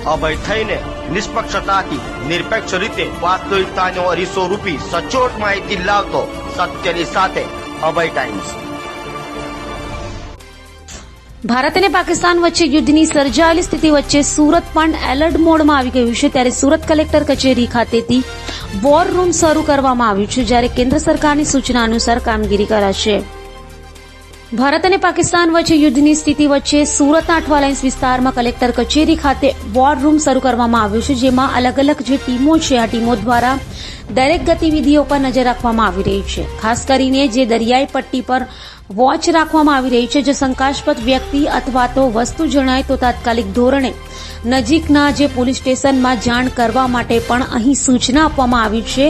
અભય થઈને નિષ્પક્ષતાથી નિરપેક્ષ રીતે વાસ્તવિકતાનો અરીસો રૂપી સચોટ માહિતી લાવતો સત્યની સાથે અભય ટાઈમ્સ। ભારત અને પાકિસ્તાન વચ્ચે યુદ્ધની સર્જાયેલી સ્થિતિ વચ્ચે સુરત પણ એલર્ટ મોડમાં આવી ગયું છે। ત્યારે સુરત કલેક્ટર કચેરી ખાતેથી વોર રૂમ શરૂ કરવામાં આવ્યું છે, જ્યારે કેન્દ્ર સરકારની સૂચના અનુસાર કામગીરી કરાશે। ભારત અને પાકિસ્તાન વચ્ચે યુદ્ધની સ્થિતિ વચ્ચે સુરતના અઠવા લાઇન્સ વિસ્તારમાં કલેક્ટર કચેરી ખાતે વોર રૂમ શરૂ કરવામાં આવ્યું છે, જેમાં અલગ અલગ જે ટીમો છે આ ટીમો દ્વારા દરેક ગતિવિધિઓ પર નજર રાખવામાં આવી રહી છે। ખાસ કરીને જે દરિયાઈ પટ્ટી પર વોચ રાખવામાં આવી રહી છે, જો શંકાસ્પદ વ્યક્તિ અથવા તો વસ્તુ જણાય તો તાત્કાલિક ધોરણે નજીકના જે પોલીસ સ્ટેશનમાં જાણ કરવા માટે પણ અહીં સૂચના આપવામાં આવી છે।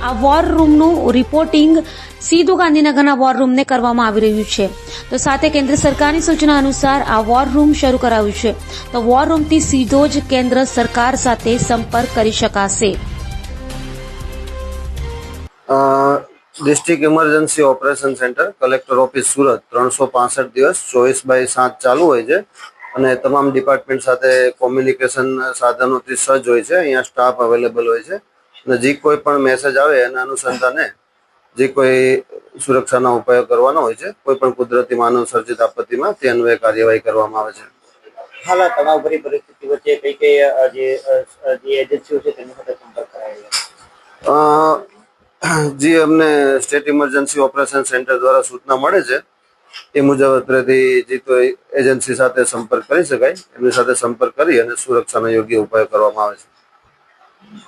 આ વોર રૂમનું રિપોર્ટિંગ સીધું ગાંધીનગરના વોર રૂમને કરવામાં આવી રહ્યું છે। તો સાથે કેન્દ્ર સરકારની સૂચના અનુસાર આ વોર રૂમ શરૂ કરાયું છે, તો વોર રૂમથી સીધો જ કેન્દ્ર સરકાર સાથે સંપર્ક કરી શકાશે। District emergency operation centre collector office Surat 365 દિવસ 24/7 ચાલુ હોય છે અને તમામ ડિપાર્ટમેન્ટ સાથે કોમ્યુનિકેશન સાધનોથી સજ્જ હોય છે। અહીંયા સ્ટાફ અવેલેબલ હોય છે અને જે કોઈ પણ મેસેજ આવે એના અનુસંધાને જે કોઈ સુરક્ષાના ઉપાયો કરવાનો હોય છે, કોઈ પણ કુદરતી માનવ સર્જિત આપત્તિમાં તે અન્વયે કાર્યવાહી કરવામાં આવે છે। હાલ તણાવભરી પરિસ્થિતિ વચ્ચે કઈ કઈ જે એજન્સીઓ છે તેની સાથે સંપર્ક કરાયો? જે અમને સ્ટેટ ઇમરજન્સી ઓપરેશન સેન્ટર દ્વારા સૂચના મળે છે એ મુજબ અત્રેથી જે કોઈ એજન્સી સાથે સંપર્ક કરી શકાય એમની સાથે સંપર્ક કરી અને સુરક્ષાના યોગ્ય ઉપાયો કરવામાં આવે છે।